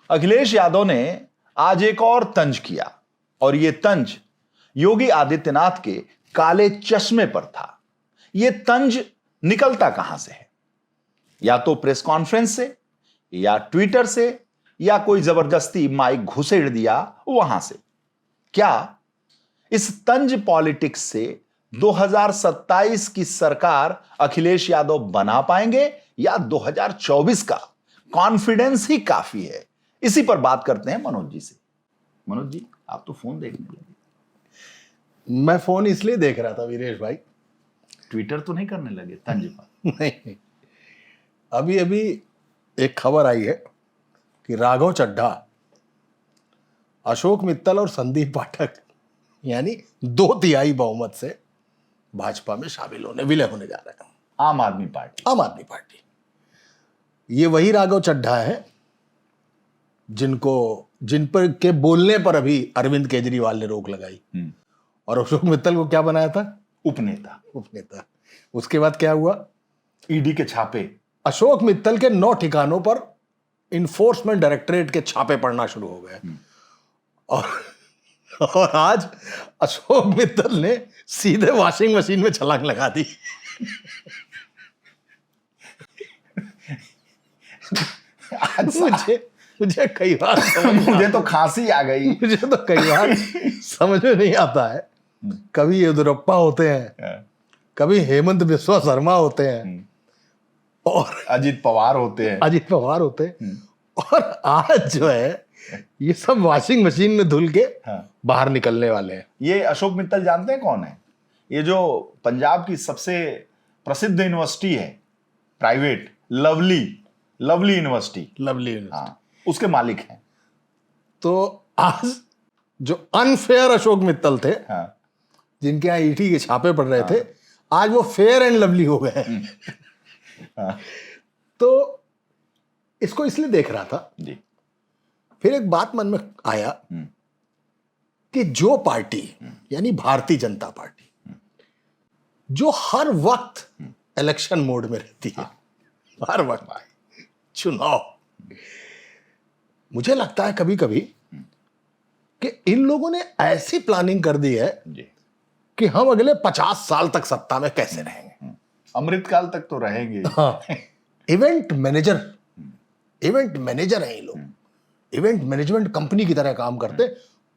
अखिलेश यादव ने आज एक और तंज किया और यह तंज योगी आदित्यनाथ के काले चश्मे पर था। यह तंज निकलता कहां से है? या तो प्रेस कॉन्फ्रेंस से, या ट्विटर से, या कोई जबरदस्ती माइक घुसेड़ दिया वहां से। क्या इस तंज पॉलिटिक्स से 2027 की सरकार अखिलेश यादव बना पाएंगे या 2024 का कॉन्फिडेंस ही काफी है? इसी पर बात करते हैं मनोज जी से। मनोज जी, आप तो फोन देखने लगे। मैं फोन इसलिए देख रहा था वीरेश भाई। ट्विटर तो नहीं करने लगे तंज पर? नहीं, अभी अभी एक खबर आई है कि राघव चड्ढा, अशोक मित्तल और संदीप पाठक यानी 2/3 बहुमत से भाजपा में शामिल होने, विलय होने जा रहे हैं। आम आदमी पार्टी। ये वही राघव चड्ढा है जिन पर के बोलने पर अभी अरविंद केजरीवाल ने रोक लगाई। और अशोक मित्तल को क्या बनाया था? उपनेता। उसके बाद क्या हुआ? ईडी के छापे। अशोक मित्तल के 9 ठिकानों पर इन्फोर्समेंट डायरेक्टरेट के छापे पड़ना शुरू हो गए। और आज अशोक मित्तल ने सीधे वॉशिंग मशीन में छलांग लगा दी। मुझे कई बार मुझे तो खांसी आ गई। मुझे तो कई बार समझ में नहीं आता है। कभी येदियुरप्पा होते हैं, कभी हेमंत बिस्वा शर्मा होते हैं, और अजित पवार होते हैं, और आज जो है ये सब वॉशिंग मशीन में धुल के बाहर निकलने वाले हैं। ये अशोक मित्तल जानते हैं कौन है? ये जो पंजाब की सबसे प्रसिद्ध यूनिवर्सिटी है, प्राइवेट, लवली यूनिवर्सिटी, हाँ, उसके मालिक हैं। तो आज जो अनफेयर अशोक मित्तल थे, जिनके यहाँ ईटी के छापे पड़ रहे थे, आज वो फेयर एंड लवली हो गए हैं। तो इसको इसलिए देख रहा था जी। फिर एक बात मन में आया कि जो पार्टी यानी भारतीय जनता पार्टी जो हर वक्त इलेक्शन मोड में रहती है, हर वक्त चुनाव, मुझे लगता है कभी कभी कि इन लोगों ने ऐसी प्लानिंग कर दी है कि हम अगले 50 साल तक सत्ता में कैसे रहेंगे। अमृतकाल तक तो रहेंगे। हाँ, इवेंट मैनेजर हैं ये लोग। इवेंट मैनेजमेंट कंपनी की तरह काम करते,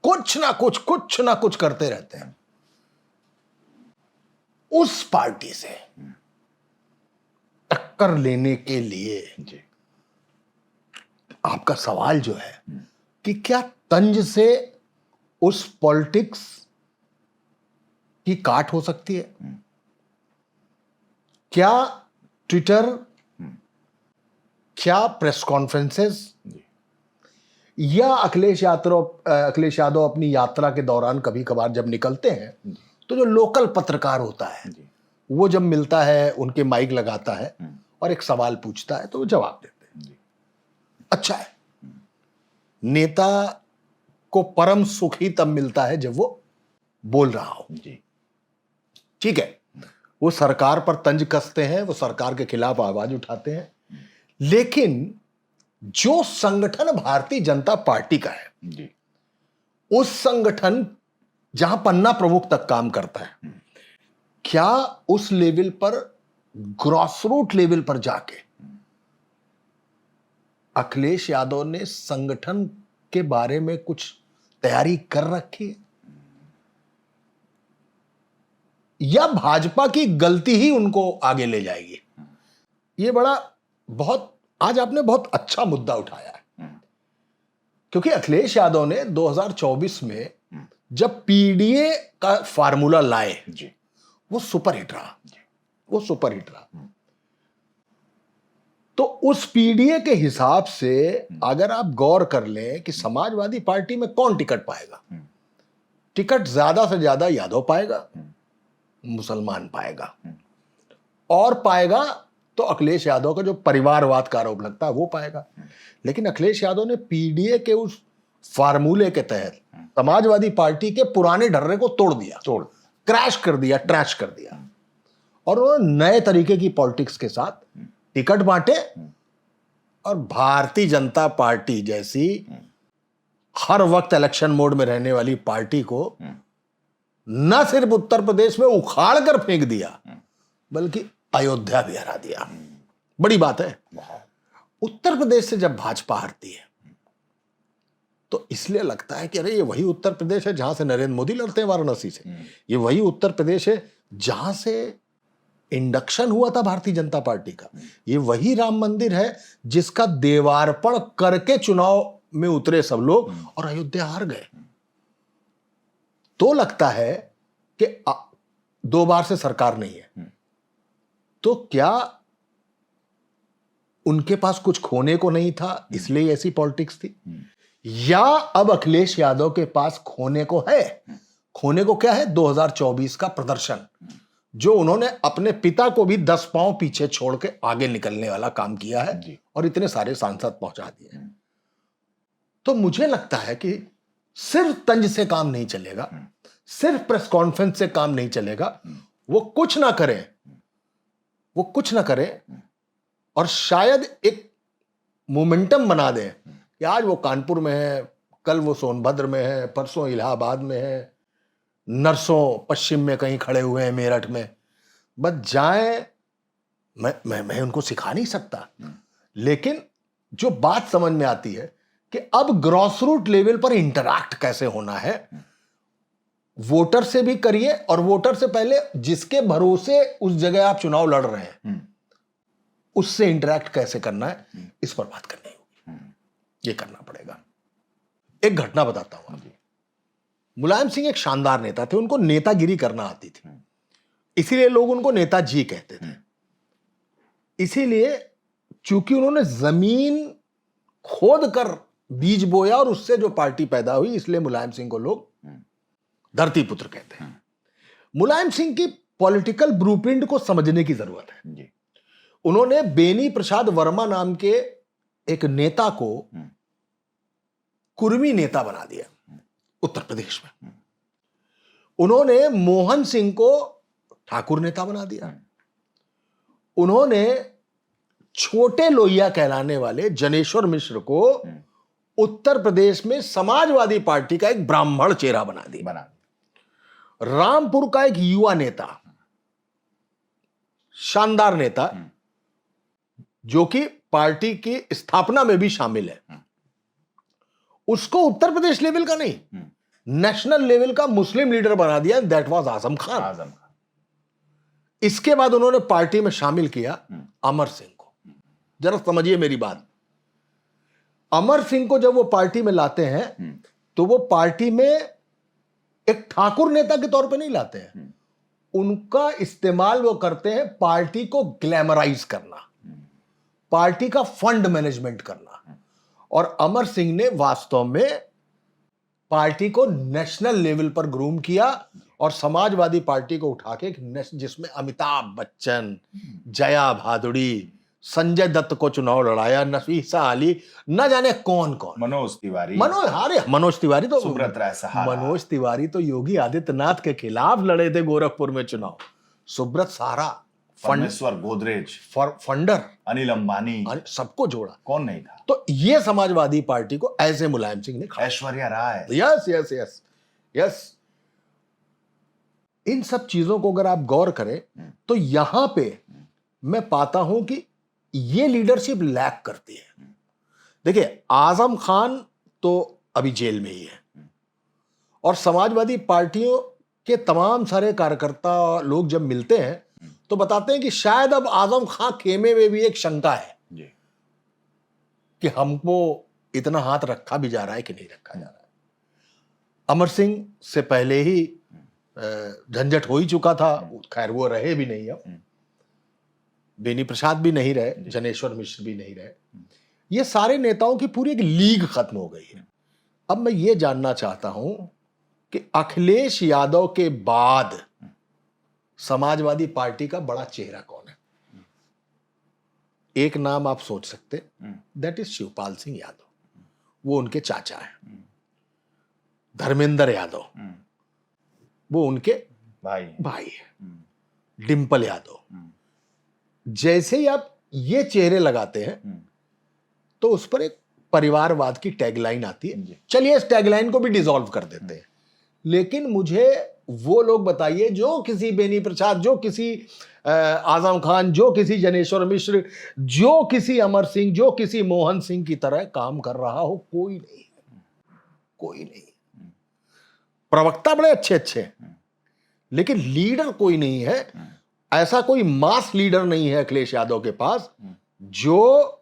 कुछ ना कुछ करते रहते हैं। उस पार्टी से टक्कर लेने के लिए आपका सवाल जो है कि क्या तंज से उस पॉलिटिक्स की काट हो सकती है? क्या ट्विटर, क्या प्रेस कॉन्फ्रेंसेस, या अखिलेश यादव अपनी यात्रा के दौरान कभी कभार जब निकलते हैं तो जो लोकल पत्रकार होता है वो जब मिलता है, उनके माइक लगाता है और एक सवाल पूछता है तो वो जवाब देते हैं। अच्छा है, नेता को परम सुख ही तब मिलता है जब वो बोल रहा हो। ठीक है, वो सरकार पर तंज कसते हैं, वो सरकार के खिलाफ आवाज उठाते हैं, लेकिन जो संगठन भारतीय जनता पार्टी का है, उस संगठन जहां पन्ना प्रमुख तक काम करता है, क्या उस लेवल पर, ग्रॉसरूट लेवल पर जाके अखिलेश यादव ने संगठन के बारे में कुछ तैयारी कर रखी है, या भाजपा की गलती ही उनको आगे ले जाएगी? ये बहुत आज आपने बहुत अच्छा मुद्दा उठाया है, क्योंकि अखिलेश यादव ने 2024 में जब पीडीए का फार्मूला लाए वो सुपरहिट रहा। तो उस पीडीए के हिसाब से अगर आप गौर कर लें कि समाजवादी पार्टी में कौन टिकट पाएगा, टिकट ज्यादा से ज्यादा यादव पाएगा, मुसलमान पाएगा, और पाएगा तो अखिलेश यादव का जो परिवारवाद का आरोप लगता है वो पाएगा। लेकिन अखिलेश यादव ने पीडीए के उस फार्मूले के तहत समाजवादी पार्टी के पुराने ढर्रे को तोड़ क्रैश कर दिया, ट्रैश कर दिया, और उन्होंने नए तरीके की पॉलिटिक्स के साथ टिकट बांटे और भारतीय जनता पार्टी जैसी हर वक्त इलेक्शन मोड में रहने वाली पार्टी को न सिर्फ उत्तर प्रदेश में उखाड़ कर फेंक दिया, बल्कि अयोध्या भी हरा दिया। बड़ी बात है। उत्तर प्रदेश से जब भाजपा हारती है तो इसलिए लगता है कि अरे ये वही उत्तर प्रदेश है जहां से नरेंद्र मोदी लड़ते हैं वाराणसी से, ये वही उत्तर प्रदेश है जहां से इंडक्शन हुआ था भारतीय जनता पार्टी का, ये वही राम मंदिर है जिसका देवार्पण करके चुनाव में उतरे सब लोग और अयोध्या हार गए। तो लगता है कि 2 बार से सरकार नहीं है, तो क्या उनके पास कुछ खोने को नहीं था इसलिए ऐसी पॉलिटिक्स थी, या अब अखिलेश यादव के पास खोने को है? खोने को क्या है? 2024 का प्रदर्शन, जो उन्होंने अपने पिता को भी 10 पांव पीछे छोड़ के आगे निकलने वाला काम किया है और इतने सारे सांसद पहुंचा दिए। तो मुझे लगता है कि सिर्फ तंज से काम नहीं चलेगा, सिर्फ प्रेस कॉन्फ्रेंस से काम नहीं चलेगा। वो कुछ ना करें, वो कुछ ना करें और शायद एक मोमेंटम बना दें कि आज वो कानपुर में है, कल वो सोनभद्र में है, परसों इलाहाबाद में है, नरसों पश्चिम में कहीं खड़े हुए हैं, मेरठ में। बस जाएं, मैं उनको सिखा नहीं सकता, लेकिन जो बात समझ में आती है कि अब ग्रॉस रूट लेवल पर इंटरैक्ट कैसे होना है, वोटर से भी करिए और वोटर से पहले जिसके भरोसे उस जगह आप चुनाव लड़ रहे हैं उससे इंटरैक्ट कैसे करना है, इस पर बात करनी होगी, ये करना पड़ेगा। एक घटना बताता हूं आपको। मुलायम सिंह एक शानदार नेता थे, उनको नेतागिरी करना आती थी, इसीलिए लोग उनको नेताजी कहते थे। इसीलिए चूंकि उन्होंने जमीन खोद कर बीज बोया और उससे जो पार्टी पैदा हुई, इसलिए मुलायम सिंह को लोग धरती पुत्र कहते हैं। मुलायम सिंह की पॉलिटिकल ब्लूप्रिंट को समझने की जरूरत है जी। उन्होंने बेनी प्रसाद वर्मा नाम के एक नेता को कुर्मी नेता बना दिया उत्तर प्रदेश में। उन्होंने मोहन सिंह को ठाकुर नेता बना दिया। उन्होंने छोटे लोहिया कहलाने वाले जनेश्वर मिश्र को उत्तर प्रदेश में समाजवादी पार्टी का एक ब्राह्मण चेहरा बना दिया। रामपुर का एक युवा नेता, शानदार नेता, जो कि पार्टी की स्थापना में भी शामिल है, उसको उत्तर प्रदेश लेवल का नहीं, नेशनल लेवल का मुस्लिम लीडर बना दिया। That was Azam Khan. इसके बाद उन्होंने पार्टी में शामिल किया अमर सिंह को। जरा समझिए मेरी बात। अमर सिंह को जब वो पार्टी में लाते हैं तो वो पार्टी में एक ठाकुर नेता के तौर पे नहीं लाते हैं, उनका इस्तेमाल वो करते हैं पार्टी को ग्लैमराइज करना, पार्टी का फंड मैनेजमेंट करना। और अमर सिंह ने वास्तव में पार्टी को नेशनल लेवल पर ग्रूम किया और समाजवादी पार्टी को उठा के जिसमें अमिताभ बच्चन, जया भादुड़ी, संजय दत्त को चुनाव लड़ाया, नफीसा अली, न जाने कौन कौन, मनोज तिवारी, मनोज तिवारी तो सुब्रत राय सहारा, मनोज तिवारी तो योगी आदित्यनाथ के खिलाफ लड़े थे गोरखपुर में चुनाव। सुब्रत सहारा, परमेश्वर गोदरेज, फंडर, अनिल अंबानी, सबको जोड़ा, कौन नहीं था। तो ये समाजवादी पार्टी को ऐसे मुलायम सिंह ने, Aishwarya Rai, yes yes yes yes. इन सब चीजों को अगर आप गौर करें तो यहां पे मैं पाता हूं कि ये लीडरशिप लैक करती है। देखिए, आजम खान तो अभी जेल में ही है और समाजवादी पार्टियों के तमाम सारे कार्यकर्ता लोग जब मिलते हैं तो बताते हैं कि शायद अब आजम खान खेमे में भी एक शंका है जी, कि हमको इतना हाथ रखा भी जा रहा है कि नहीं रखा जा रहा है। अमर सिंह से पहले ही झंझट हो ही चुका था, खैर वो रहे भी नहीं, अब बेनी प्रसाद भी नहीं रहे, जनेश्वर मिश्र भी नहीं रहे, ये सारे नेताओं की पूरी एक लीग खत्म हो गई है। अब मैं ये जानना चाहता हूं कि अखिलेश यादव के बाद समाजवादी पार्टी का बड़ा चेहरा कौन है? एक नाम आप सोच सकते, दैट इज शिवपाल सिंह यादव, वो उनके चाचा हैं। धर्मेंद्र यादव, वो उनके भाई है। डिंपल यादव। जैसे ही आप ये चेहरे लगाते हैं तो उस पर एक परिवारवाद की टैगलाइन आती जी। है। चलिए इस टैगलाइन को भी डिसॉल्व कर देते हैं, लेकिन मुझे वो लोग बताइए जो किसी बेनी प्रसाद, जो किसी आजम खान, जो किसी जनेश्वर मिश्र, जो किसी अमर सिंह, जो किसी मोहन सिंह की तरह काम कर रहा हो। कोई नहीं है, कोई नहीं। प्रवक्ता बड़े अच्छे अच्छे हैं, लेकिन लीडर कोई नहीं है। ऐसा कोई मास लीडर नहीं है अखिलेश यादव के पास जो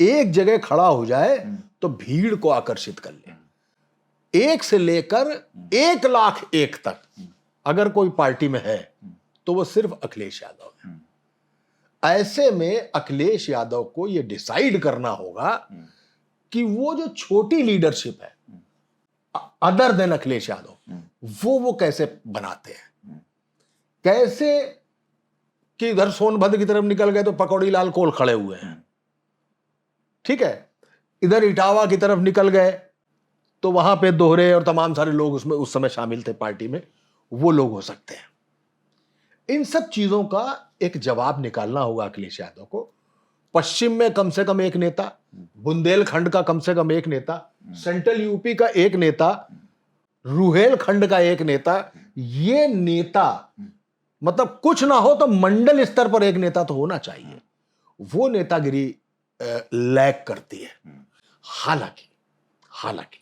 एक जगह खड़ा हो जाए तो भीड़ को आकर्षित कर ले। 1 से लेकर 1,00,001 तक अगर कोई पार्टी में है तो वो सिर्फ अखिलेश यादव है। ऐसे में अखिलेश यादव को यह डिसाइड करना होगा कि वो जो छोटी लीडरशिप है अदर देन अखिलेश यादव, वो कैसे बनाते हैं। कैसे कि इधर सोनभद्र की तरफ निकल गए तो पकौड़ी लाल कोल खड़े हुए हैं, ठीक है। इधर इटावा की तरफ निकल गए तो वहां पे दोहरे और तमाम सारे लोग उसमें उस समय शामिल थे पार्टी में, वो लोग हो सकते हैं। इन सब चीजों का एक जवाब निकालना होगा अखिलेश यादव को। पश्चिम में कम से कम एक नेता, बुंदेलखंड का कम से कम एक नेता, सेंट्रल यूपी का एक नेता, रुहेलखंड का एक नेता। ये नेता मतलब कुछ ना हो तो मंडल स्तर पर एक नेता तो होना चाहिए। वो नेतागिरी लैग करती है। हालांकि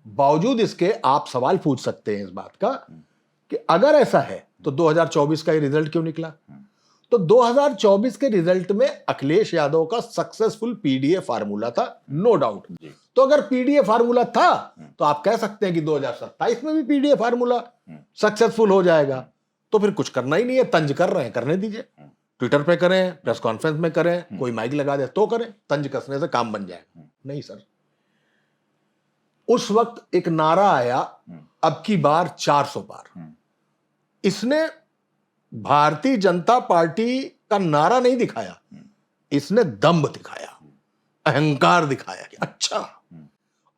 बावजूद इसके आप सवाल पूछ सकते हैं इस बात का कि अगर ऐसा है तो 2024 का ये रिजल्ट क्यों निकला। तो 2024 के रिजल्ट में अखिलेश यादव का सक्सेसफुल पीडीए फार्मूला था, नो डाउट। तो अगर पीडीए फार्मूला था तो आप कह सकते हैं कि 2027 में भी पीडीए फार्मूला सक्सेसफुल हो जाएगा। तो फिर कुछ करना ही नहीं है, तंज कर रहे हैं, करने दीजिए। ट्विटर पे करें, प्रेस कॉन्फ्रेंस में करें, कोई माइक लगा दे तो करें, तंज कसने से काम बन जाएगा। नहीं सर, उस वक्त एक नारा आया, अब की बार 400 पार। इसने भारतीय जनता पार्टी का नारा नहीं दिखाया, इसने दम्भ दिखाया, अहंकार दिखाया कि अच्छा।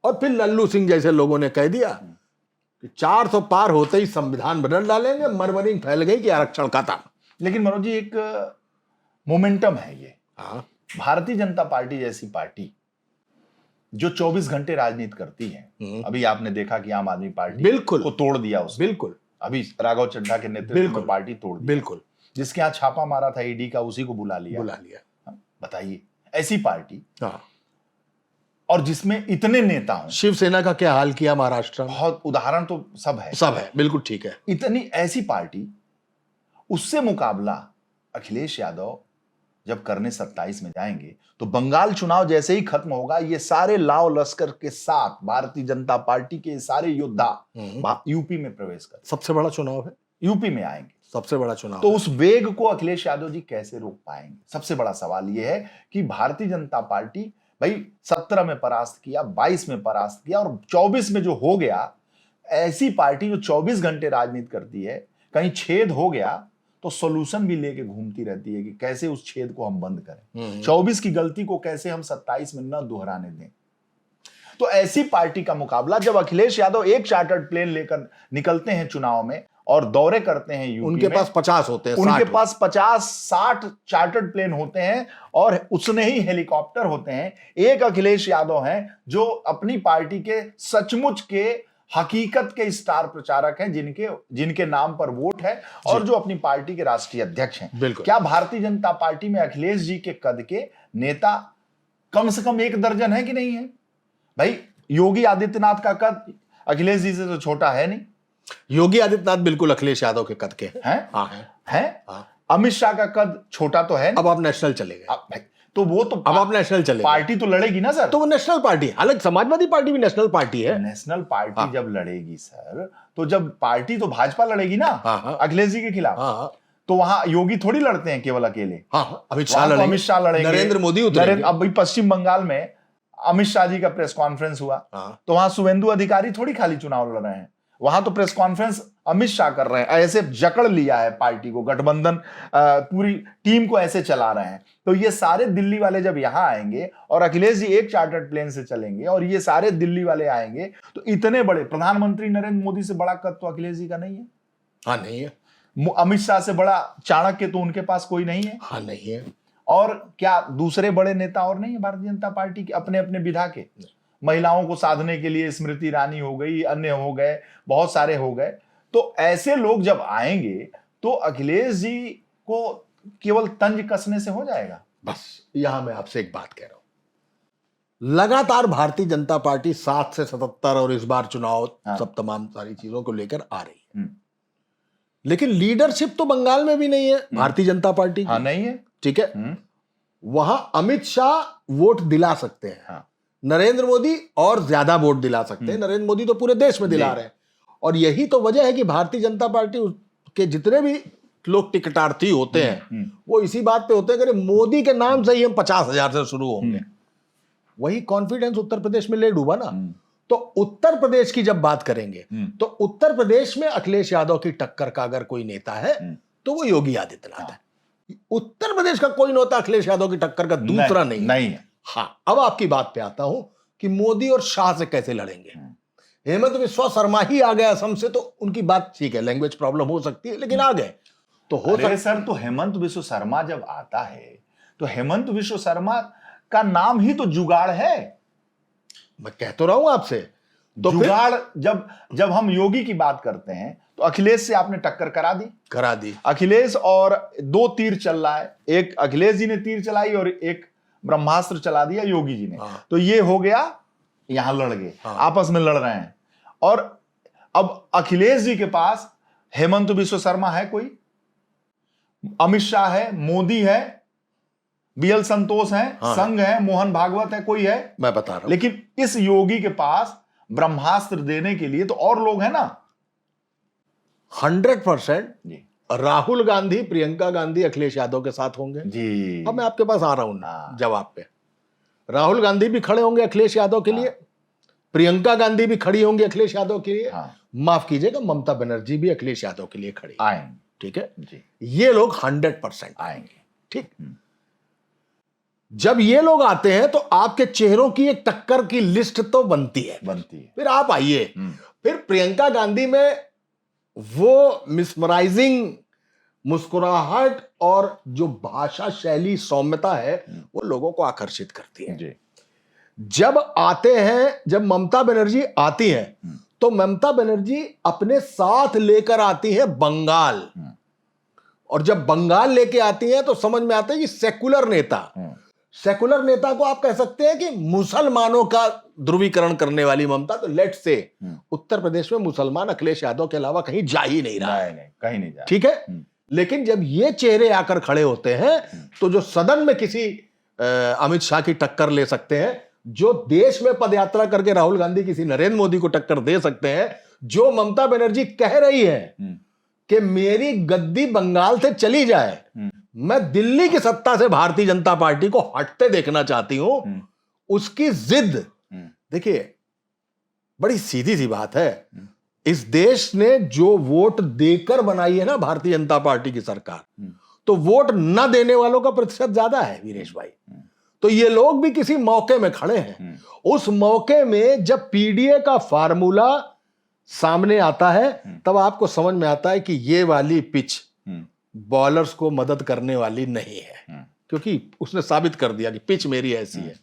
और फिर लल्लू सिंह जैसे लोगों ने कह दिया कि 400 पार होते ही संविधान बदल डालेंगे, मरमरिंग फैल गई कि आरक्षण खत्म। लेकिन मनोज जी, एक मोमेंटम है ये। हाँ, भारतीय जनता पार्टी जैसी पार्टी जो 24 घंटे राजनीति करती है, अभी आपने देखा कि आम आदमी पार्टी बिल्कुल को तोड़ दिया उसने। बिल्कुल, अभी राघव चड्ढा के नेतृत्व में पार्टी तोड़ दी। बिल्कुल, जिसके यहाँ छापा मारा था ईडी का, उसी को बुला लिया। बताइए, ऐसी पार्टी, हाँ, और जिसमें इतने नेता हों। शिवसेना का क्या हाल किया महाराष्ट्र में, बहुत उदाहरण तो सब है, बिल्कुल ठीक है। इतनी ऐसी पार्टी, उससे मुकाबला अखिलेश यादव जब करने 27 में जाएंगे तो बंगाल चुनाव जैसे ही खत्म होगा, ये सारे लाव लश्कर के साथ भारतीय जनता पार्टी के सारे योद्धा यूपी में प्रवेश कर, सबसे बड़ा चुनाव है, यूपी में आएंगे, सबसे बड़ा चुनाव। तो उस वेग को अखिलेश यादव जी कैसे रोक पाएंगे। सबसे बड़ा सवाल यह है कि भारतीय जनता पार्टी भाई 17 में परास्त किया, 22 में परास्त किया, और 24 में जो हो गया, ऐसी पार्टी जो 24 घंटे राजनीति करती है, कहीं छेद हो गया तो सॉल्यूशन भी लेके घूमती रहती है कि कैसे उस छेद को हम बंद करें, 24 की गलती को कैसे हम 27 में न दोहराने दें। तो ऐसी पार्टी का मुकाबला जब अखिलेश यादव एक चार्टर्ड प्लेन लेकर निकलते हैं चुनाव में और दौरे करते हैं यूपी उनके में, पास 50 होते हैं, उनके पास 50-60 चार्टर्ड प्लेन होते हैं और उतने ही हेलीकॉप्टर होते हैं। एक अखिलेश यादव हैं जो अपनी पार्टी के सचमुच के हकीकत के स्टार प्रचारक हैं, जिनके नाम पर वोट है और जो अपनी पार्टी के राष्ट्रीय अध्यक्ष हैं। क्या भारतीय जनता पार्टी में अखिलेश जी के कद के नेता कम से कम 1 दर्जन है कि नहीं है? भाई योगी आदित्यनाथ का कद अखिलेश जी से तो छोटा है नहीं। योगी आदित्यनाथ बिल्कुल अखिलेश यादव के कद के हैं। हाँ। अमित शाह का कद छोटा तो है। अब आप नेशनल चले गए, तो वो तो अब आप नेशनल चले, पार्टी तो लड़ेगी ना सर। तो वो नेशनल पार्टी, हालांकि समाजवादी पार्टी भी नेशनल पार्टी है। नेशनल पार्टी जब लड़ेगी सर, तो जब पार्टी तो भाजपा लड़ेगी ना अखिलेश जी के खिलाफ। तो वहां योगी थोड़ी लड़ते हैं केवल अकेले। अमित शाह लड़ेंगे, नरेंद्र मोदी उतरेंगे। अब भाई पश्चिम बंगाल में अमित शाह जी का प्रेस कॉन्फ्रेंस हुआ, तो वहां शुभेंदु अधिकारी थोड़ी खाली चुनाव लड़ रहे हैं, वहां तो प्रेस कॉन्फ्रेंस अमित शाह कर रहे हैं। ऐसे जकड़ लिया है पार्टी को, गठबंधन पूरी टीम को ऐसे चला रहे हैं। तो ये सारे दिल्ली वाले जब यहां आएंगे और अखिलेश जी एक चार्टर्ड प्लेन से चलेंगे और ये सारे दिल्ली वाले आएंगे, तो इतने बड़े प्रधानमंत्री नरेंद्र मोदी से बड़ा कद तो अखिलेश जी का नहीं है। हाँ नहीं है। अमित शाह से बड़ा चाणक्य तो उनके पास कोई नहीं है। हाँ नहीं है। और क्या दूसरे बड़े नेता और नहीं है भारतीय जनता पार्टी के अपने अपने विधा के? महिलाओं को साधने के लिए स्मृति ईरानी हो गई, अन्य हो गए, बहुत सारे हो गए। तो ऐसे लोग जब आएंगे तो अखिलेश जी को केवल तंज कसने से हो जाएगा? बस यहां मैं आपसे एक बात कह रहा हूं, लगातार भारतीय जनता पार्टी 7 से 77 और इस बार चुनाव सब तमाम सारी चीजों को लेकर आ रही है, लेकिन लीडरशिप तो बंगाल में भी नहीं है भारतीय जनता पार्टी की। नहीं है, ठीक है। वहां अमित शाह वोट दिला सकते हैं, नरेंद्र मोदी और ज्यादा वोट दिला सकते हैं। नरेंद्र मोदी तो पूरे देश में दिला रहे हैं, और यही तो वजह है कि भारतीय जनता पार्टी के जितने भी लोग टिकटार्थी होते हैं वो इसी बात पे होते हैं कि मोदी के नाम से ही हम 50,000 से शुरू होंगे। वही कॉन्फिडेंस उत्तर प्रदेश में ले डूबा ना। तो उत्तर प्रदेश की जब बात करेंगे तो उत्तर प्रदेश में अखिलेश यादव की टक्कर का अगर कोई नेता है तो वो योगी आदित्यनाथ है। उत्तर प्रदेश का कोई नेता अखिलेश यादव की टक्कर का दूसरा नहीं है। हाँ, अब आपकी बात पे आता हूं कि मोदी और शाह से कैसे लड़ेंगे। हेमंत बिस्वा शर्मा ही आ गए असम से, तो उनकी बात ठीक है, लैंग्वेज प्रॉब्लम हो सकती है, लेकिन आ गए तो हो सकता है। सर, तो हेमंत बिस्व शर्मा जब आता है तो हेमंत बिस्व शर्मा का नाम ही तो जुगाड़ है। मैं कह तो रहा हूं आपसे, तो जुगाड़ जब हम योगी की बात करते हैं तो अखिलेश से आपने टक्कर करा दी। अखिलेश और 2 तीर चल रहा है, एक अखिलेश जी ने तीर चलाई और एक ब्रह्मास्त्र चला दिया योगी जी ने। तो ये हो गया, यहां लड़ गए, आपस में लड़ रहे हैं। और अब अखिलेश जी के पास हेमंत बिस्व शर्मा है कोई, अमित शाह है, मोदी है, बीएल संतोष है, संघ है, मोहन भागवत है, कोई है? मैं बता रहा हूं। लेकिन इस योगी के पास ब्रह्मास्त्र देने के लिए तो और लोग हैं ना। 100% राहुल गांधी, प्रियंका गांधी अखिलेश यादव के साथ होंगे जी। अब मैं आपके पास आ रहा हूं ना जवाब पे। राहुल गांधी भी खड़े होंगे अखिलेश यादव के लिए, प्रियंका गांधी भी खड़ी होंगी अखिलेश यादव के लिए, माफ कीजिएगा ममता बनर्जी भी अखिलेश यादव के लिए खड़ी आएंगे। ठीक है जी, ये लोग 100% आएंगे। ठीक। जब ये लोग आते हैं तो आपके चेहरों की एक टक्कर की लिस्ट तो बनती है। फिर आप आइए, फिर प्रियंका गांधी में वो मिसमराइजिंग मुस्कुराहट और जो भाषा शैली सौम्यता है वो लोगों को आकर्षित करती है जी। जब आते हैं, जब ममता बनर्जी आती हैं तो ममता बनर्जी अपने साथ लेकर आती है बंगाल, और जब बंगाल लेके आती हैं तो समझ में आता है कि सेकुलर नेता को आप कह सकते हैं कि मुसलमानों का ध्रुवीकरण करने वाली ममता। तो लेट से उत्तर प्रदेश में मुसलमान अखिलेश यादव के अलावा कहीं जा ही नहीं रहा है, कहीं नहीं जा। ठीक है। लेकिन जब ये चेहरे आकर खड़े होते हैं तो जो सदन में किसी अमित शाह की टक्कर ले सकते हैं, जो देश में पदयात्रा करके राहुल गांधी किसी नरेंद्र मोदी को टक्कर दे सकते हैं, जो ममता बनर्जी कह रही है कि मेरी गद्दी बंगाल से चली जाए, मैं दिल्ली की सत्ता से भारतीय जनता पार्टी को हटते देखना चाहती हूं, उसकी जिद देखिए बड़ी सीधी सी बात है। इस देश ने जो वोट देकर बनाई है ना भारतीय जनता पार्टी की सरकार, तो वोट न देने वालों का प्रतिशत ज्यादा है वीरेश भाई। तो ये लोग भी किसी मौके में खड़े हैं। उस मौके में जब पीडीए का फार्मूला सामने आता है तब आपको समझ में आता है कि ये वाली पिच बॉलर्स को मदद करने वाली नहीं है, क्योंकि उसने साबित कर दिया कि पिच मेरी ऐसी है।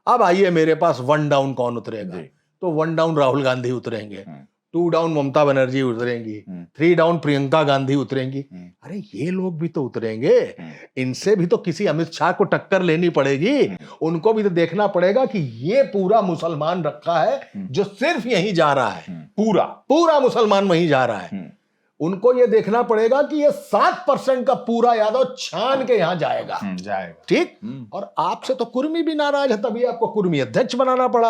अब आइए मेरे पास 1 डाउन कौन उतरेगा, तो 1 डाउन राहुल गांधी उतरेंगे, 2 डाउन ममता बनर्जी उतरेंगी, 3 डाउन प्रियंका गांधी उतरेंगी। अरे ये लोग भी तो उतरेंगे, इनसे भी तो किसी अमित शाह को टक्कर लेनी पड़ेगी। उनको भी तो देखना पड़ेगा कि ये पूरा मुसलमान रखा है जो सिर्फ यहीं जा रहा है, पूरा मुसलमान वहीं जा रहा है। उनको ये देखना पड़ेगा कि ये 7% का पूरा यादव छान के यहां जाएगा। ठीक। और आपसे तो कुर्मी भी नाराज है, तभी आपको कुर्मी अध्यक्ष बनाना पड़ा।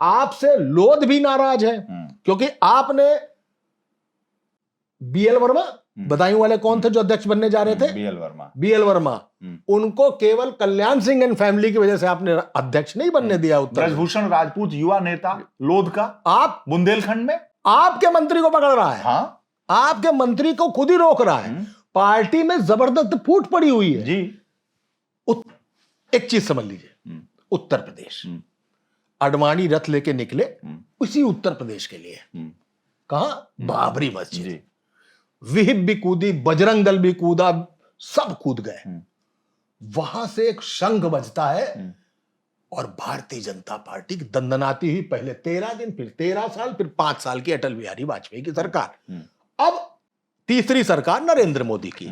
आपसे लोध भी नाराज है क्योंकि आपने बीएल वर्मा, बदायूं वाले कौन थे जो अध्यक्ष बनने जा रहे थे? बीएल वर्मा। उनको केवल कल्याण सिंह एंड फैमिली की वजह से आपने अध्यक्ष नहीं बनने दिया। ब्रजभूषण राजपूत युवा नेता लोध का, आप बुंदेलखंड में आपके मंत्री को पकड़ रहा है। आपके मंत्री को खुद ही रोक रहा है। पार्टी में जबरदस्त फूट पड़ी हुई है जी। एक चीज समझ लीजिए, उत्तर प्रदेश, अडवाणी रथ लेके निकले उसी उत्तर प्रदेश के लिए। कहां? बाबरी मस्जिद। विहिप भी कूदी, बजरंग दल भी कूदा, सब कूद गए। वहां से एक शंख बजता है और भारतीय जनता पार्टी की दंदनाती ही पहले 13 दिन, फिर 13 साल, फिर 5 साल की अटल बिहारी वाजपेयी की सरकार, अब तीसरी सरकार नरेंद्र मोदी की।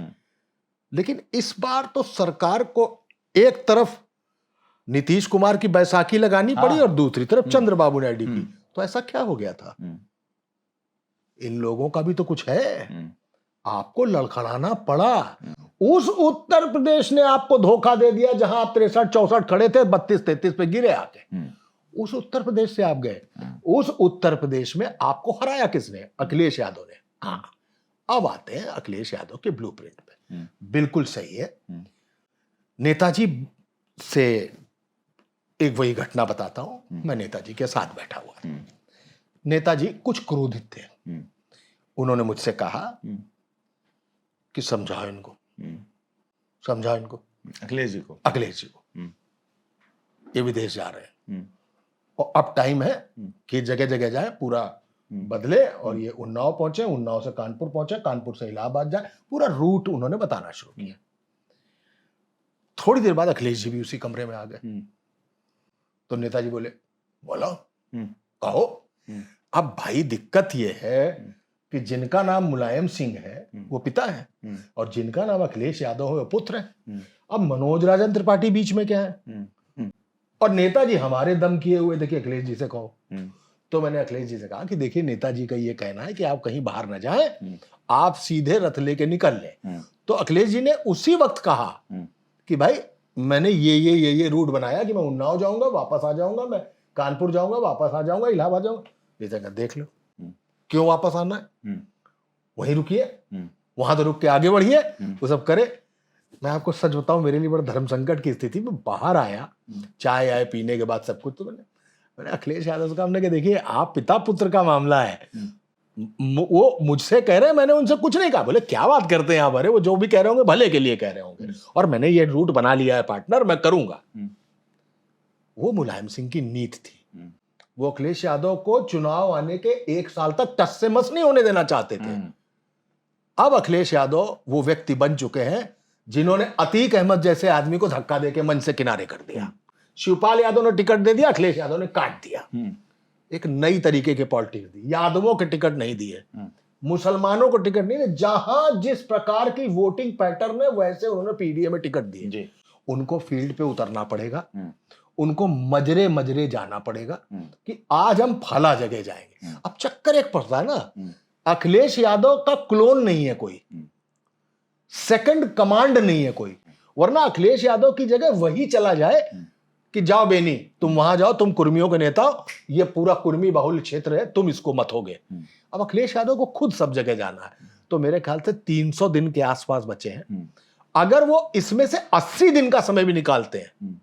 लेकिन इस बार तो सरकार को एक तरफ नीतीश कुमार की बैसाखी लगानी पड़ी और दूसरी तरफ चंद्रबाबू नायडू की। तो ऐसा क्या हो गया था? इन लोगों का भी तो कुछ है, आपको लड़खड़ाना पड़ा। उस उत्तर प्रदेश ने आपको धोखा दे दिया जहां आप 63-64 खड़े थे, 32-33 पे गिरे आके। उस उत्तर प्रदेश से आप गए, उस उत्तर प्रदेश में आपको हराया किसने? अखिलेश यादव ने। हाँ, अब आते हैं अखिलेश यादव के ब्लूप्रिंट पे। बिल्कुल सही है। नेताजी से एक वही घटना बताता हूं। मैं नेताजी के साथ बैठा हुआ, नेताजी कुछ क्रोधित थे। उन्होंने मुझसे कहा कि समझाओ इनको, समझाओ इनको, अखिलेश जी को ये विदेश जा रहे हैं और अब टाइम है कि जगह जगह जाए, पूरा बदले और ये उन्नाव पहुंचे, उन्नाव से कानपुर पहुंचे, कानपुर से इलाहाबाद जाए, पूरा रूट उन्होंने बताना शुरू किया। थोड़ी देर बाद अखिलेश जी भी उसी कमरे में आ गए। तो नेताजी बोले, बोलो, कहो। अब भाई दिक्कत ये है कि जिनका नाम मुलायम सिंह है वो पिता है और जिनका नाम अखिलेश यादव है वो पुत्र है। अब मनोज राजन त्रिपाठी बीच में क्या है? और नेताजी हमारे दम किए हुए, देखिए अखिलेश जी से कहो। तो मैंने अखिलेश जी से कहा कि देखिए नेताजी का ये कहना है कि आप कहीं बाहर न जाएं, आप सीधे रथ लेके निकल लें। तो अखिलेश जी ने उसी वक्त कहा कि भाई मैंने ये रूट बनाया कि मैं उन्नाव जाऊंगा, वापस आ जाऊंगा, मैं कानपुर जाऊंगा, वापस आ जाऊंगा, इलाहाबाद जाऊंगा। ये जगह देख लो, क्यों वापस आना है? वहीं रुकिए, वहां तो रुक के आगे बढ़िए, वो सब करे। मैं आपको सच बताऊं, मेरे लिए बड़ा धर्म संकट की स्थिति में बाहर आया, चाय आए पीने के बाद सब कुछ। तो मैंने अखिलेश यादव से कहा, हमने कहा देखिए आप पिता पुत्र का मामला है, वो मुझसे कह रहे हैं, मैंने उनसे कुछ नहीं कहा। बोले क्या बात करते हैं आप? अरे वो जो भी कह रहे होंगे भले के लिए कह रहे होंगे, और मैंने ये रूट बना लिया है पार्टनर, मैं करूंगा। वो मुलायम सिंह की नीति थी। वो अखिलेश यादव को चुनाव आने के 1 साल तक टस से मस नहीं होने देना चाहते थे। अब अखिलेश यादव वो व्यक्ति बन चुके हैं जिन्होंने अतीक अहमद जैसे आदमी को धक्का देके मंच से किनारे कर दिया। शिवपाल यादव ने टिकट दे दिया, अखिलेश यादव ने काट दिया। एक नई तरीके के पॉलिटिक्स दी। यादवों के टिकट नहीं दिए, मुसलमानों को टिकट नहीं दिए। जहां जिस प्रकार की वोटिंग पैटर्न है वैसे उन्होंने पीडीए में टिकट दिए। उनको फील्ड पे उतरना पड़ेगा, उनको मजरे मजरे जाना पड़ेगा कि आज हम फला जगह जाएंगे। अब चक्कर एक पड़ता है ना, अखिलेश यादव का क्लोन नहीं है कोई, सेकंड कमांड नहीं है कोई, वरना अखिलेश यादव की जगह वही चला जाए कि जाओ बेनी, तुम वहां जाओ, तुम कुर्मियों के नेता हो, ये पूरा कुर्मी बाहुल्य क्षेत्र है, तुम इसको मत होगे। अब अखिलेश यादव को खुद सब जगह जाना है। तो मेरे ख्याल से 300 दिन के आसपास बचे हैं। अगर वो इसमें से 80 दिन का समय भी निकालते हैं,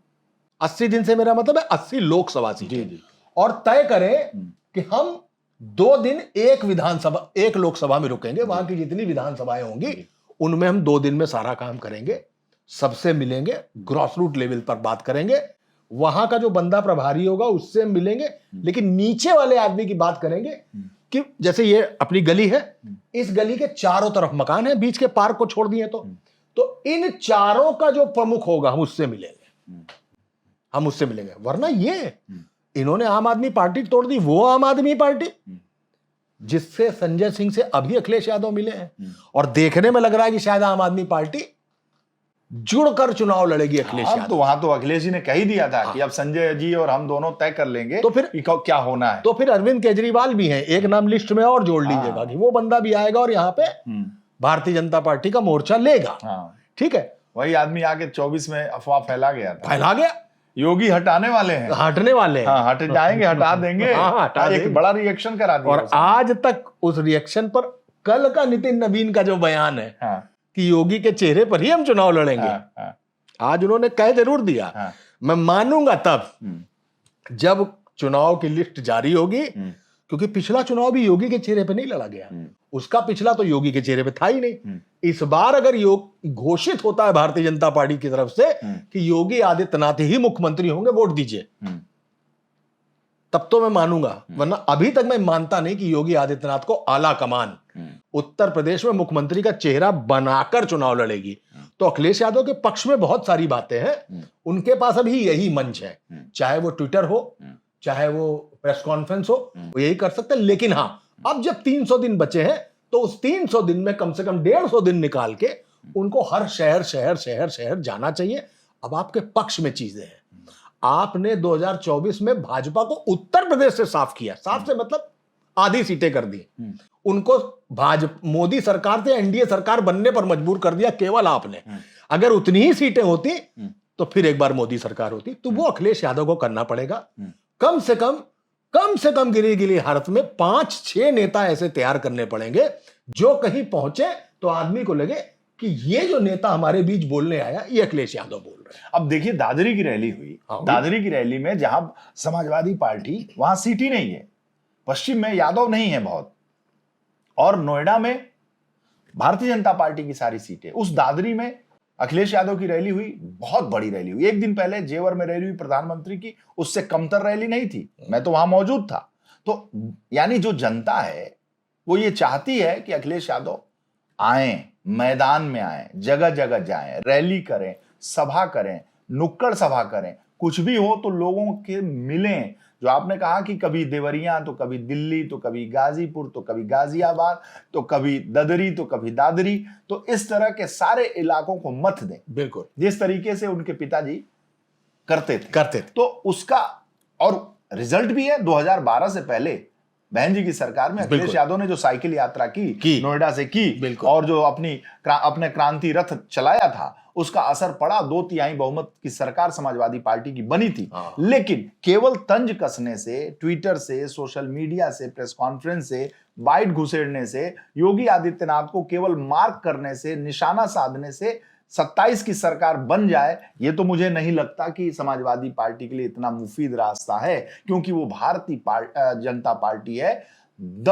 80 दिन से मेरा मतलब है 80 लोकसभा सीटें, और तय करें कि हम 2 दिन एक लोकसभा में रुकेंगे, वहां की जितनी विधानसभाएं होंगी उनमें हम 2 दिन में सारा काम करेंगे, सबसे मिलेंगे, ग्रॉस रूट लेवल पर बात करेंगे, वहां का जो बंदा प्रभारी होगा उससे मिलेंगे, लेकिन नीचे वाले आदमी की बात करेंगे कि जैसे ये अपनी गली है, इस गली के चारों तरफ मकान है, बीच के पार्क को छोड़ दिए तो इन चारों का जो प्रमुख होगा हम उससे मिलेंगे, वरना ये इन्होंने आम आदमी पार्टी तोड़ दी, वो आम आदमी पार्टी जिससे संजय सिंह से अभी अखिलेश यादव मिले हैं, और देखने में लग रहा है कि शायद आम आदमी पार्टी जुड़कर चुनाव लड़ेगी अखिलेश यादव। तो वहां तो अखिलेश जी ने कह ही दिया था कि अब संजय जी और हम दोनों तय कर लेंगे तो फिर क्या होना है। तो फिर अरविंद केजरीवाल भी हैं, एक नाम लिस्ट में और जोड़ लीजिएगा कि वो बंदा भी आएगा और यहाँ पे भारतीय जनता पार्टी का मोर्चा लेगा। ठीक है, वही आदमी आके 24 में अफवाह फैला गया, योगी हटने वाले हैं। हट जाएंगे, हटा देंगे। एक बड़ा रिएक्शन करा दिया, और आज तक उस रिएक्शन पर कल का नितिन नवीन का जो बयान है कि योगी के चेहरे पर ही हम चुनाव लड़ेंगे, आज उन्होंने कह जरूर दिया। मैं मानूंगा तब जब चुनाव की लिस्ट जारी होगी, क्योंकि पिछला चुनाव भी योगी के चेहरे पे नहीं लड़ा गया, उसका पिछला तो योगी के चेहरे पे था ही नहीं। इस बार अगर घोषित होता है भारतीय जनता पार्टी की तरफ से कि योगी आदित्यनाथ ही मुख्यमंत्री होंगे, वोट दीजिए, तब तो मैं मानूंगा, वरना अभी तक मैं मानता नहीं कि योगी आदित्यनाथ को आला कमान उत्तर प्रदेश में मुख्यमंत्री का चेहरा बनाकर चुनाव लड़ेगी। तो अखिलेश यादव के पक्ष में बहुत सारी बातें हैं, उनके पास अभी यही मंच है, चाहे वो ट्विटर हो, चाहे वो प्रेस कॉन्फ्रेंस हो, वो यही कर सकते हैं। लेकिन हाँ, अब जब 300 दिन बचे हैं तो उस 300 दिन में कम से कम 150 दिन निकाल के उनको हर शहर जाना चाहिए। अब आपके पक्ष में चीजें हैं। आपने 2024 में भाजपा को उत्तर प्रदेश से साफ किया, साफ से मतलब आधी सीटें कर दी, उनको मोदी सरकार से एनडीए सरकार बनने पर मजबूर कर दिया केवल आपने। अगर उतनी ही सीटें होती तो फिर एक बार मोदी सरकार होती, तो वो अखिलेश यादव को करना पड़ेगा। कम से कम गिरी गिरी हालत में 5-6 नेता ऐसे तैयार करने पड़ेंगे जो कहीं पहुंचे तो आदमी को लगे कि ये जो नेता हमारे बीच बोलने आया ये अखिलेश यादव बोल रहे हैं। अब देखिए, दादरी की रैली हुई, दादरी की रैली में जहां समाजवादी पार्टी, वहां सीट ही नहीं है, पश्चिम में यादव नहीं है बहुत, और नोएडा में भारतीय जनता पार्टी की सारी सीटें। उस दादरी में अखिलेश यादव की रैली हुई, बहुत बड़ी रैली हुई। एक दिन पहले जेवर में रैली हुई प्रधानमंत्री की, उससे कमतर रैली नहीं थी, मैं तो वहां मौजूद था। तो यानी जो जनता है वो ये चाहती है कि अखिलेश यादव आए, मैदान में आए, जगह जगह जाएं, रैली करें, सभा करें, नुक्कड़ सभा करें, कुछ भी हो तो लोगों के मिलें। जो आपने कहा कि कभी देवरिया तो कभी दिल्ली तो कभी गाजीपुर तो कभी गाजियाबाद तो कभी ददरी तो कभी दादरी, तो इस तरह के सारे इलाकों को मत दें, बिल्कुल जिस तरीके से उनके पिताजी करते थे। तो उसका और रिजल्ट भी है। 2012 से पहले बहन जी की सरकार में अखिलेश यादव ने जो साइकिल यात्रा की नोएडा से की, और जो अपने क्रांति रथ चलाया था, उसका असर पड़ा। 2/3 बहुमत की सरकार समाजवादी पार्टी की बनी थी। लेकिन केवल तंज कसने से, ट्विटर से, सोशल मीडिया से, प्रेस कॉन्फ्रेंस से, बाइट घुसेड़ने से, योगी आदित्यनाथ को केवल मार्क करने से, निशाना साधने से 27 की सरकार बन जाए, ये तो मुझे नहीं लगता कि समाजवादी पार्टी के लिए इतना मुफीद रास्ता है, क्योंकि वो भारतीय जनता पार्टी है। द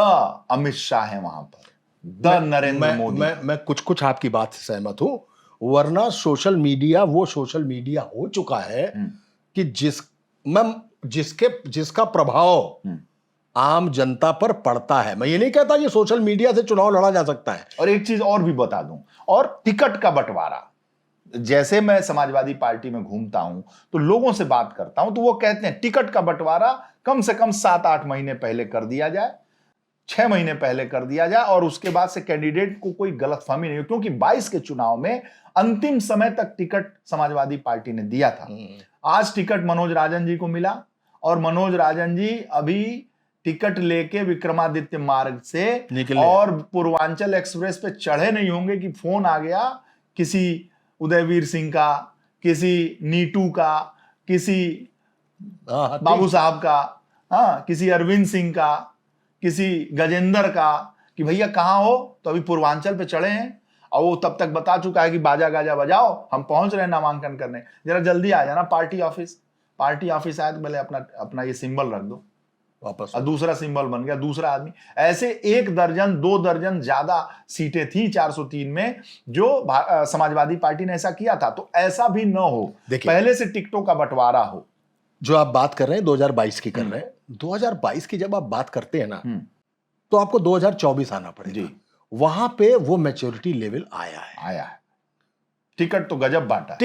अमित शाह है वहां पर, द नरेंद्र मोदी। मैं कुछ आपकी बात से सहमत हूं, वरना सोशल मीडिया वो सोशल मीडिया हो चुका है कि जिसका प्रभाव आम जनता पर पड़ता है। मैं ये नहीं कहता ये सोशल मीडिया से चुनाव लड़ा जा सकता है। और एक चीज और भी बता दूं, और टिकट का बंटवारा, जैसे मैं समाजवादी पार्टी में घूमता हूं तो लोगों से बात करता हूं तो वो कहते हैं टिकट का बंटवारा कम से कम 7-8 महीने पहले कर दिया जाए, 6 महीने पहले कर दिया जाए, और उसके बाद से कैंडिडेट को कोई गलतफहमी नहीं हो, क्योंकि 22 के चुनाव में अंतिम समय तक टिकट समाजवादी पार्टी ने दिया था। आज टिकट मनोज राजन जी को मिला, और मनोज राजन जी अभी टिकट लेके विक्रमादित्य मार्ग से और पूर्वांचल एक्सप्रेस पे चढ़े नहीं होंगे कि फोन आ गया किसी उदयवीर सिंह का, किसी नीटू का, किसी बाबू साहब का, किसी अरविंद सिंह का, किसी गजेंद्र का, कि भैया कहाँ हो, तो अभी पूर्वांचल पे चढ़े हैं, और वो तब तक बता चुका है कि बाजा गाजा बजाओ, हम पहुंच रहे हैं नामांकन करने, जरा जल्दी आ जाना पार्टी ऑफिस आए तो पहले अपना ये सिंबल रख दो वापस, और दूसरा सिंबल बन गया दूसरा आदमी। ऐसे 1 दर्जन 2 दर्जन ज्यादा सीटें थी 403 में, जो समाजवादी पार्टी ने ऐसा किया था। तो ऐसा भी न हो, पहले से टिकटों का बंटवारा हो। जो आप बात कर रहे हैं 2022 की कर रहे हैं, 2022 की जब आप बात करते हैं ना, तो आपको 2024 आना पड़ेगा। वहां पे वो मैच्योरिटी लेवल आया है। टिकट तो गजब बांटा,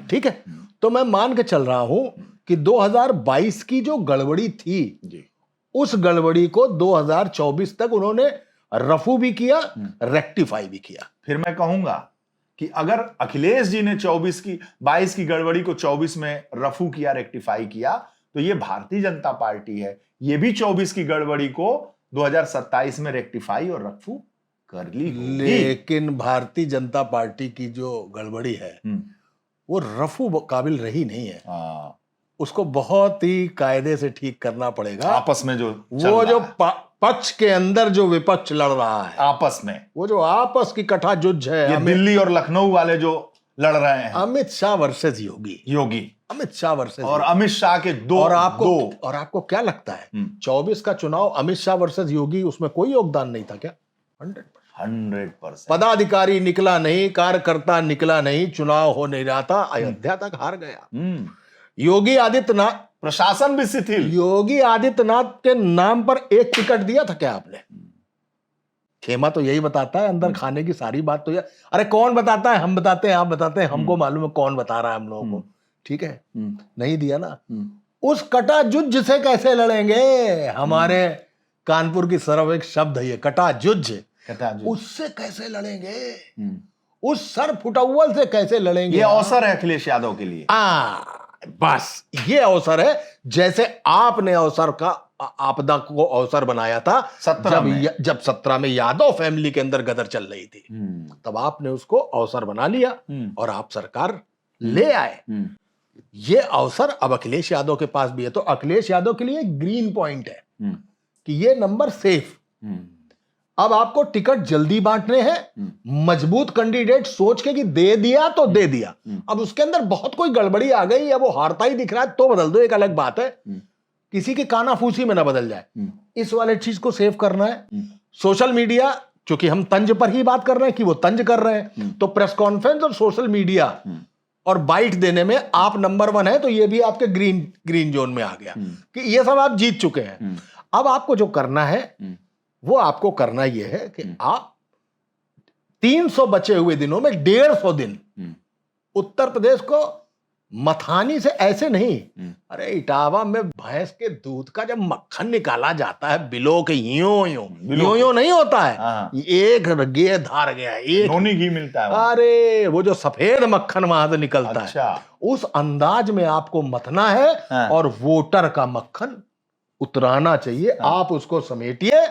ठीक है। तो मैं मान के चल रहा हूं कि 2022 की जो गड़बड़ी थी, उस गड़बड़ी को 2024 तक उन्होंने रफू भी किया, रेक्टिफाई भी किया। फिर मैं कहूंगा कि अगर अखिलेश जी ने 22 की गड़बड़ी को 24 में रफू किया, रेक्टिफाई किया, तो ये भारतीय जनता पार्टी है, ये भी 24 की गड़बड़ी को 2027 में रेक्टिफाई और रफू कर ली। लेकिन भारतीय जनता पार्टी की जो गड़बड़ी है वो रफू काबिल रही नहीं है। उसको बहुत ही कायदे से ठीक करना पड़ेगा। आपस में जो पक्ष के अंदर जो विपक्ष लड़ रहा है आपस में, वो जो आपस की कटाजुज है, ये दिल्ली और लखनऊ वाले जो लड़ रहे हैं, अमित शाह वर्सेस योगी, अमित शाह वर्सेस, और अमित शाह के दो। और आपको क्या लगता है 24 का चुनाव अमित शाह वर्सेस योगी, उसमें कोई योगदान नहीं था क्या? 100%। पदाधिकारी निकला नहीं, कार्यकर्ता निकला नहीं, चुनाव हो नहीं रहा था, अयोध्या तक हार गया। योगी आदित्यनाथ, प्रशासन भी शिथिल। योगी आदित्यनाथ के नाम पर एक टिकट दिया था क्या आपने? खेमा तो यही बताता है, अंदर खाने की सारी बात तो अरे कौन बताता है? हम बताते हैं, आप बताते हैं, हमको मालूम है कौन बता रहा है हम लोगों को। ठीक है, नहीं दिया ना। उस कटा जुज्ज से कैसे लड़ेंगे? हमारे कानपुर की सरव एक शब्द है ये, कटा जुज्ज। उससे कैसे लड़ेंगे? उस सर फुटअव्वल से कैसे लड़ेंगे? ये अवसर है अखिलेश यादव के लिए। बस ये अवसर है, जैसे आपने अवसर का आपदा को अवसर बनाया था 17 में। जब 17 में यादव फैमिली के अंदर गदर चल रही थी, तब आपने उसको अवसर बना लिया और आप सरकार ले आए। ये अवसर अब अखिलेश यादव के पास भी है, तो अखिलेश यादव के लिए ग्रीन पॉइंट है कि ये नंबर सेफ। अब आपको टिकट जल्दी बांटने हैं, मजबूत कैंडिडेट सोच के कि दे दिया तो दे दिया। अब उसके अंदर बहुत कोई गड़बड़ी आ गई या वो हारता ही दिख रहा है तो बदल दो, एक अलग बात है। किसी की कानाफूसी में ना बदल जाए, इस वाले चीज को सेव करना है। सोशल मीडिया, चूंकि हम तंज पर ही बात कर रहे हैं कि वो तंज कर रहे हैं, तो प्रेस कॉन्फ्रेंस और सोशल मीडिया और बाइट देने में आप नंबर 1 है, तो ये भी आपके ग्रीन जोन में आ गया कि ये सब आप जीत चुके हैं। अब आपको जो करना है वो आपको करना यह है कि आप 300 बचे हुए दिनों में 150 दिन उत्तर प्रदेश को मथानी से ऐसे नहीं, अरे इटावा में भैंस के दूध का जब मक्खन निकाला जाता है बिलो के यूं नहीं होता है, एक गे धार गया, एक नोनी घी मिलता है। अरे वो जो सफेद मक्खन वहां से निकलता है, उस अंदाज में आपको मथना है और वोटर का मक्खन उतराना चाहिए। आप उसको समेटिए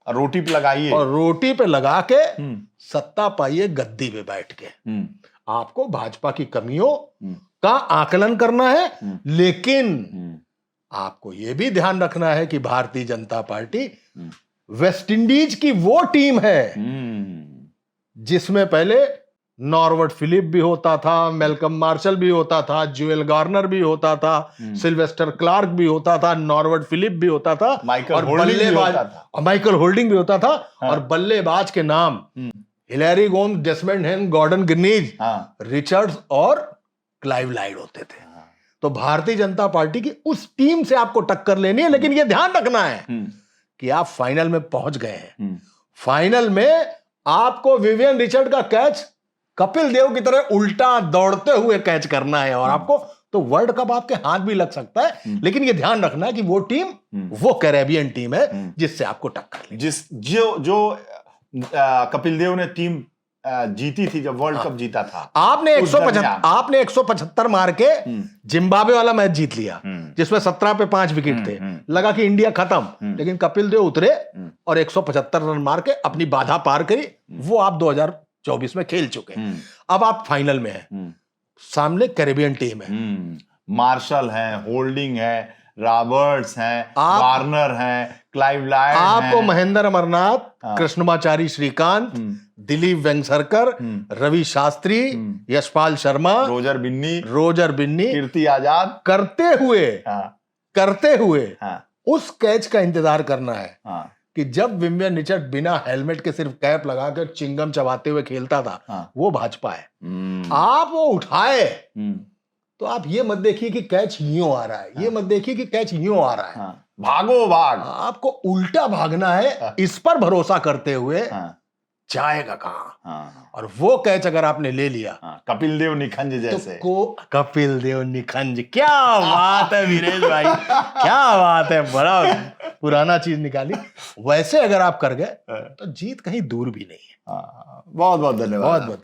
और रोटी पे लगाइए, और रोटी पे लगा के सत्ता पाइए गद्दी पे बैठ के। आपको भाजपा की कमियों का आकलन करना है, लेकिन आपको यह भी ध्यान रखना है कि Bharatiya Janata party West Indies की वो टीम है जिसमें पहले नॉर्बर्ट फिलिप भी होता था, मेलकम मार्शल भी होता था, जोएल गार्नर भी होता था, सिल्वेस्टर क्लार्क भी होता था, नॉर्बर्ट फिलिप भी होता था, माइकल होल्डिंग भी होता था, और बल्लेबाज के नाम हिलैरी गोम्स, डेसमंड हेन, गॉर्डन ग्रीनिज, रिचर्ड्स और क्लाइव लाइड होते थे। तो भारतीय जनता पार्टी की उस टीम से आपको टक्कर लेनी है, लेकिन यह ध्यान रखना है कि आप फाइनल में पहुंच गए हैं। फाइनल में आपको विवियन रिचर्ड का कैच कपिल देव की तरह उल्टा दौड़ते हुए कैच करना है, और आपको तो वर्ल्ड कप आपके हाथ भी लग सकता है, लेकिन यह ध्यान रखना है कि वो टीम वो कैरेबियन टीम है जिससे आपको टक्कर ले। जो कपिल देव ने टीम जीती थी जब वर्ल्ड कप जीता था, आपने 175 मार के जिम्बाब्वे वाला मैच जीत लिया जिसमें 17 पे 5 विकेट थे, लगा कि इंडिया खत्म, लेकिन कपिल देव उतरे और 175 रन मार के अपनी बाधा पार करी। वो आप 2024 में खेल चुके। अब आप फाइनल में हैं, सामने कैरेबियन टीम है, मार्शल है, होल्डिंग है, रॉबर्ट्स हैं, वार्नर हैं, क्लाइव लाइड, आपको महेंद्र अमरनाथ, कृष्णमाचारी श्रीकांत, दिलीप वेंगसरकर, रवि शास्त्री, यशपाल शर्मा, रोजर बिन्नी, कीर्ति आजाद करते हुए उस कैच का इंतजार करना है कि जब विवियन रिचर्ड बिना हेलमेट के सिर्फ कैप लगाकर चिंगम चबाते हुए खेलता था, वो भाजपा है। आप वो उठाए तो आप ये मत देखिए कि कैच यूं आ रहा है, ये मत देखिए कि कैच यूं आ रहा है, भाग आपको उल्टा भागना है। इस पर भरोसा करते हुए जाएगा कहां, और वो कैच अगर आपने ले लिया कपिल देव निखंज जैसे, तो कपिल देव निखंज, क्या बात है वीरेश भाई, क्या बात है, बड़ा पुराना चीज निकाली। वैसे अगर आप कर गए तो जीत कहीं दूर भी नहीं है। बहुत बहुत धन्यवाद।